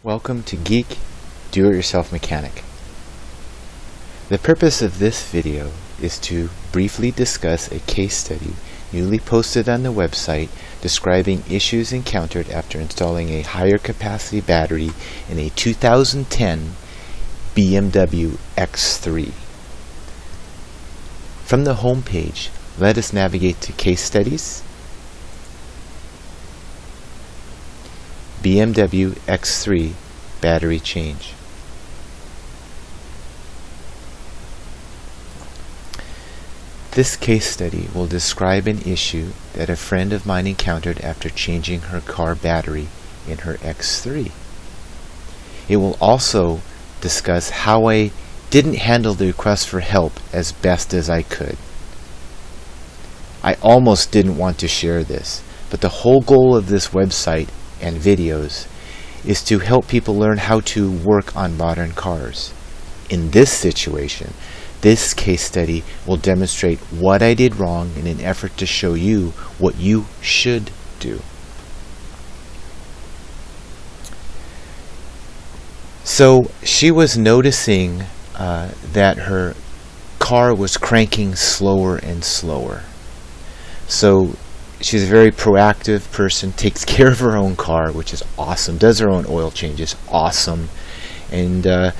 Welcome to Geek Do-It-Yourself Mechanic. The purpose of this video is to briefly discuss a case study newly posted on the website describing issues encountered after installing a higher capacity battery in a 2010 BMW X3. From the home page, let us navigate to Case Studies, BMW X3 battery change. This case study will describe an issue that a friend of mine encountered after changing her car battery in her X3. It will also discuss how I didn't handle the request for help as best as I could. I almost didn't want to share this, but the whole goal of this website and videos is to help people learn how to work on modern cars. In this situation, this case study will demonstrate what I did wrong in an effort to show you what you should do. So she was noticing that her car was cranking slower and slower. So she's a very proactive person, takes care of her own car, which is awesome, does her own oil changes, awesome. And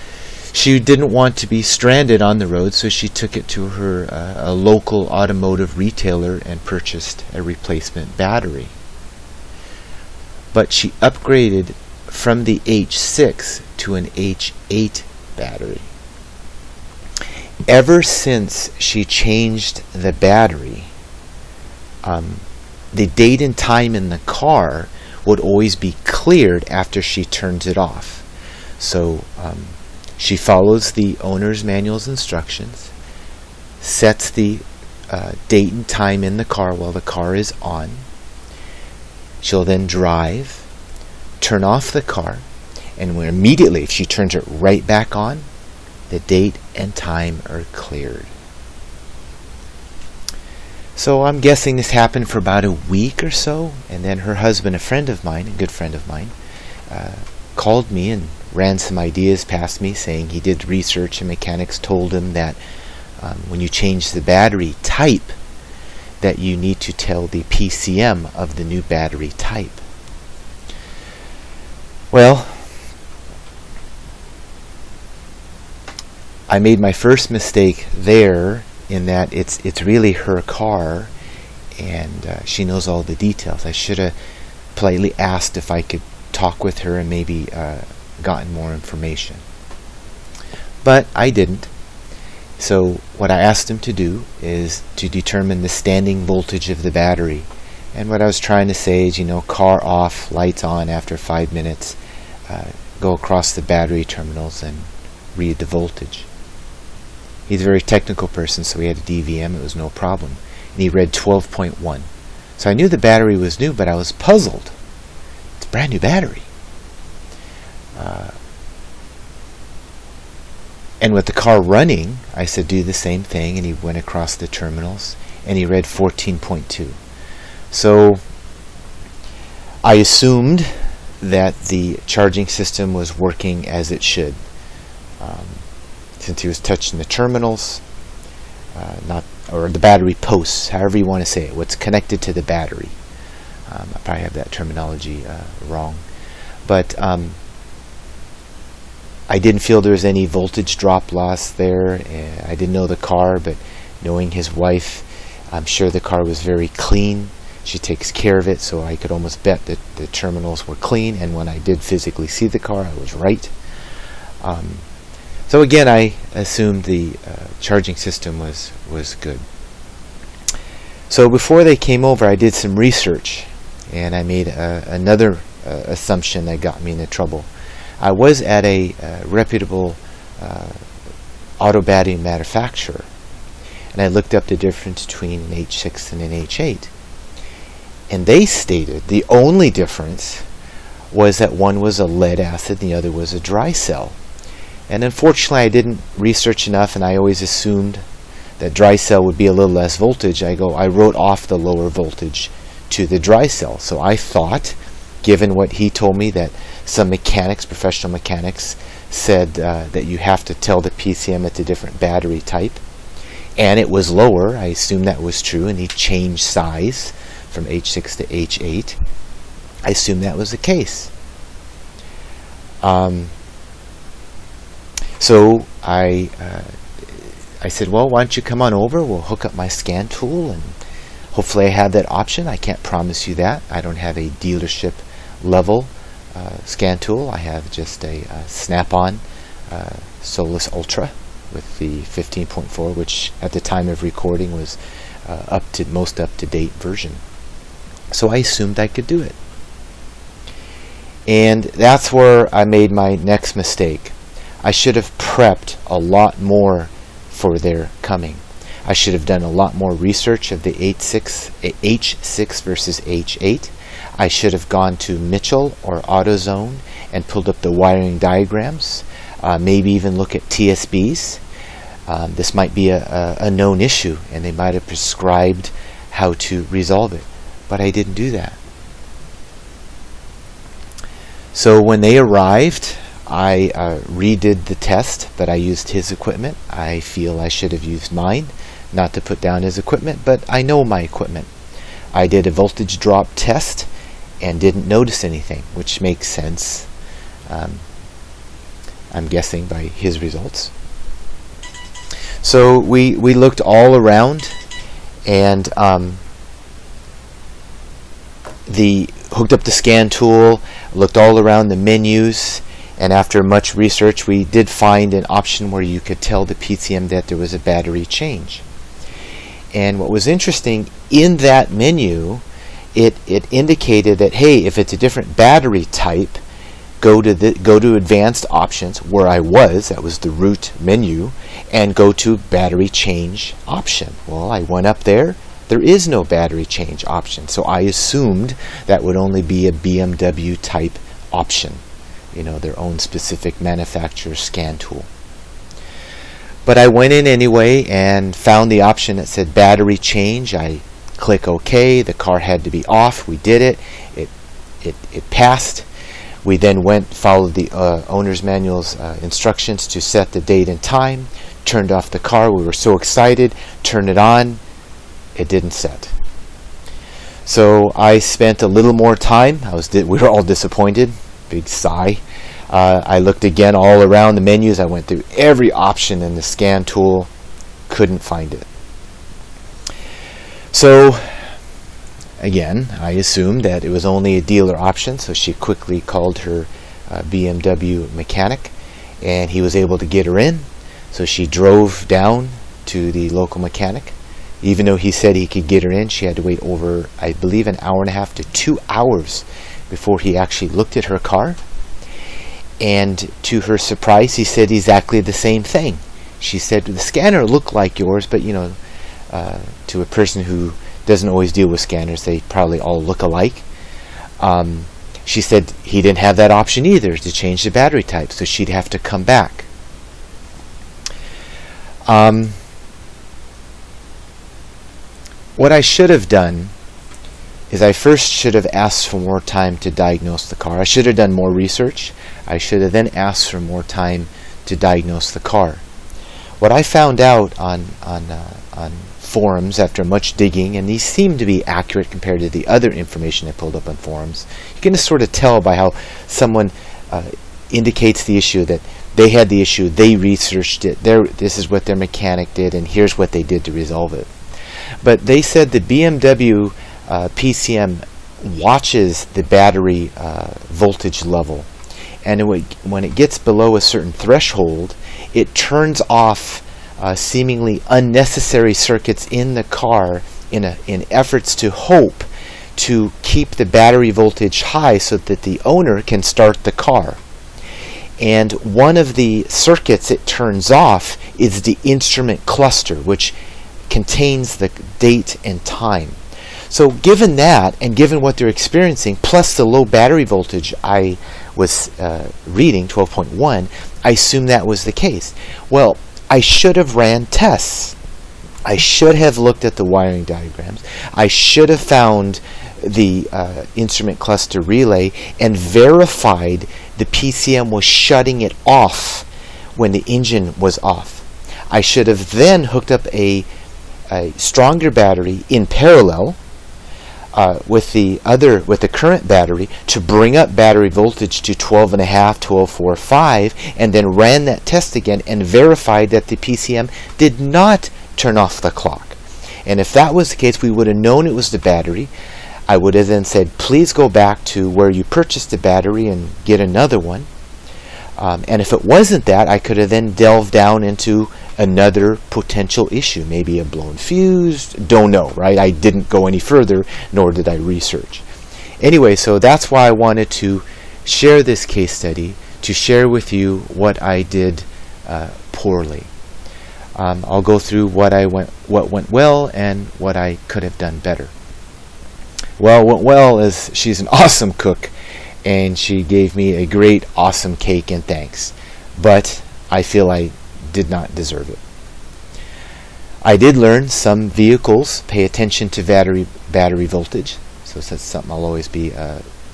she didn't want to be stranded on the road, so she took it to her a local automotive retailer and purchased a replacement battery. But she upgraded from the H6 to an H8 battery. Ever since she changed the battery, the date and time in the car would always be cleared after she turns it off. So she follows the owner's manual's instructions, sets the date and time in the car while the car is on. She'll then drive, turn off the car, and immediately, if she turns it right back on, the date and time are cleared. So I'm guessing this happened for about a week or so, and then her husband, a friend of mine, a good friend of mine, called me and ran some ideas past me, saying he did research and mechanics told him that when you change the battery type, that you need to tell the PCM of the new battery type. Well, I made my first mistake there, in that it's really her car, and she knows all the details. I should have politely asked if I could talk with her and maybe gotten more information. But I didn't. So what I asked him to do is to determine the standing voltage of the battery. And what I was trying to say is, car off, lights on after 5 minutes, go across the battery terminals and read the voltage. He's a very technical person, so he had a DVM, it was no problem. And he read 12.1. So I knew the battery was new, but I was puzzled. It's a brand new battery. And with the car running, I said do the same thing, and he went across the terminals, and he read 14.2. So I assumed that the charging system was working as it should. Since he was touching the terminals, or the battery posts, however you want to say it, what's connected to the battery. I probably have that terminology wrong. But I didn't feel there was any voltage drop loss there. I didn't know the car, but knowing his wife, I'm sure the car was very clean. She takes care of it, so I could almost bet that the terminals were clean, and when I did physically see the car, I was right. So again, I assumed the charging system was good. So before they came over, I did some research, and I made another assumption that got me into trouble. I was at a reputable auto battery manufacturer, and I looked up the difference between an H6 and an H8. And they stated the only difference was that one was a lead acid and the other was a dry cell. And unfortunately, I didn't research enough, and I always assumed that dry cell would be a little less voltage. I wrote off the lower voltage to the dry cell. So I thought given what he told me, that some mechanics, professional mechanics, said that you have to tell the PCM it's a different battery type, and it was lower. I assumed that was true, and he changed size from H6 to H8. I assumed that was the case. So I said, well, why don't you come on over? We'll hook up my scan tool, and hopefully I have that option. I can't promise you that. I don't have a dealership level scan tool. I have just a Snap-on Solus Ultra with the 15.4, which at the time of recording was most up-to-date version. So I assumed I could do it. And that's where I made my next mistake. I should have prepped a lot more for their coming. I should have done a lot more research of the H6 versus H8. I should have gone to Mitchell or AutoZone and pulled up the wiring diagrams, maybe even look at TSBs. This might be a known issue, and they might have prescribed how to resolve it, but I didn't do that. So when they arrived, I redid the test, but I used his equipment. I feel I should have used mine, not to put down his equipment, but I know my equipment. I did a voltage drop test and didn't notice anything, which makes sense, I'm guessing, by his results. So we looked all around, and hooked up the scan tool, looked all around the menus, and after much research we did find an option where you could tell the PCM that there was a battery change. And what was interesting, in that menu it indicated that, hey, if it's a different battery type, go to advanced options, where I was, that was the root menu, and go to battery change option. Well, I went up there. There is no battery change option, so I assumed that would only be a BMW type option, their own specific manufacturer scan tool. But I went in anyway and found the option that said battery change. I click OK. The car had to be off. We did it. It passed. We then followed the owner's manual's instructions to set the date and time, turned off the car. We were so excited, turned it on. It didn't set. So I spent a little more time. We were all disappointed. Big sigh. I looked again all around the menus. I went through every option in the scan tool. Couldn't find it. So again, I assumed that it was only a dealer option, so she quickly called her BMW mechanic, and he was able to get her in. So she drove down to the local mechanic. Even though he said he could get her in, she had to wait over, I believe, an hour and a half to 2 hours before he actually looked at her car. And to her surprise, he said exactly the same thing. She said, the scanner looked like yours, but to a person who doesn't always deal with scanners, they probably all look alike. She said he didn't have that option either, to change the battery type, so she'd have to come back. What I should have done is I first should have asked for more time to diagnose the car. I should have done more research. I should have then asked for more time to diagnose the car. What I found out on forums after much digging, and these seem to be accurate compared to the other information I pulled up on forums, you can just sort of tell by how someone indicates the issue, that they had the issue, they researched it, this is what their mechanic did, and here's what they did to resolve it. But they said the BMW PCM watches the battery voltage level, and when it gets below a certain threshold, it turns off seemingly unnecessary circuits in the car in efforts to hope to keep the battery voltage high so that the owner can start the car. And one of the circuits it turns off is the instrument cluster, which contains the date and time. So given that, and given what they're experiencing, plus the low battery voltage I was reading, 12.1, I assumed that was the case. Well, I should have ran tests. I should have looked at the wiring diagrams. I should have found the instrument cluster relay and verified the PCM was shutting it off when the engine was off. I should have then hooked up a stronger battery in parallel with the current battery to bring up battery voltage to 12.5, 12.45, and then ran that test again and verified that the PCM did not turn off the clock. And if that was the case, we would have known it was the battery. I would have then said, please go back to where you purchased the battery and get another one. And if it wasn't that, I could have then delved down into another potential issue, maybe a blown fuse, don't know, right? I didn't go any further, nor did I research. Anyway, so that's why I wanted to share this case study, to share with you what I did poorly. I'll go through what went well and what I could have done better. Well, what went well is she's an awesome cook, and she gave me a great, awesome cake and thanks. But I feel I did not deserve it. I did learn some vehicles pay attention to battery voltage, so that's something I'll always be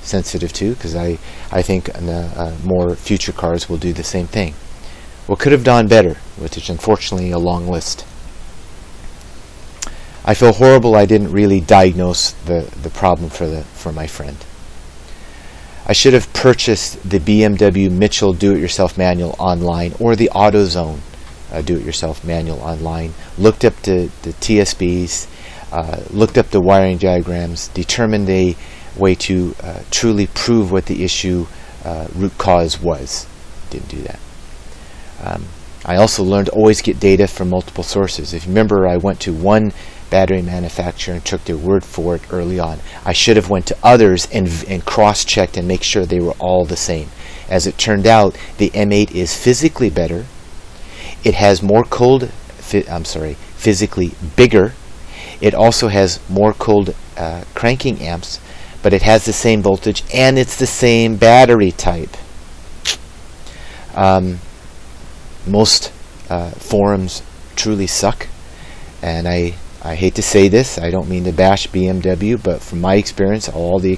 sensitive to, because I think more future cars will do the same thing. What could have done better, which is unfortunately a long list. I feel horrible I didn't really diagnose the problem for my friend. I should have purchased the BMW Mitchell do-it-yourself manual online, or the AutoZone do-it-yourself manual online, looked up the TSBs, looked up the wiring diagrams, determined a way to truly prove what the issue root cause was. Didn't do that. I also learned to always get data from multiple sources. If you remember, I went to one battery manufacturer and took their word for it early on. I should have went to others and cross-checked and make sure they were all the same. As it turned out, the M8 is physically better. It has more physically bigger. It also has more cold cranking amps, but it has the same voltage and it's the same battery type. Most forums truly suck, and I hate to say this, I don't mean to bash BMW, but from my experience, all the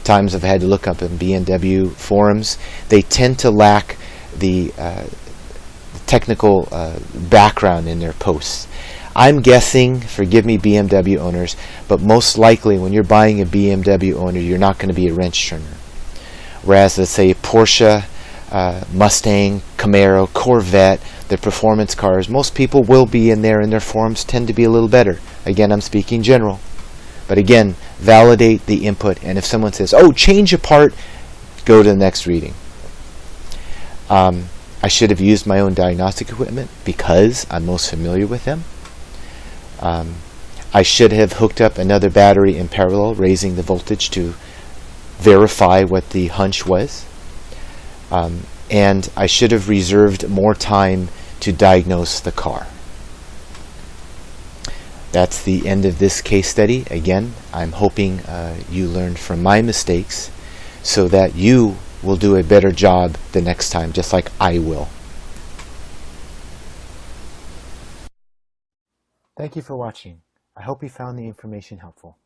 times I've had to look up in BMW forums, they tend to lack the technical background in their posts. I'm guessing, forgive me BMW owners, but most likely when you're buying a BMW owner, you're not going to be a wrench turner. Whereas, let's say, Porsche, Mustang, Camaro, Corvette, the performance cars, most people will be in there, and their forums tend to be a little better. Again, I'm speaking general. But again, validate the input, and if someone says, oh, change a part, go to the next reading. I should have used my own diagnostic equipment because I'm most familiar with them. I should have hooked up another battery in parallel, raising the voltage to verify what the hunch was. And I should have reserved more time to diagnose the car. That's the end of this case study. Again, I'm hoping you learned from my mistakes so that you will do a better job the next time, just like I will. Thank you for watching. I hope you found the information helpful.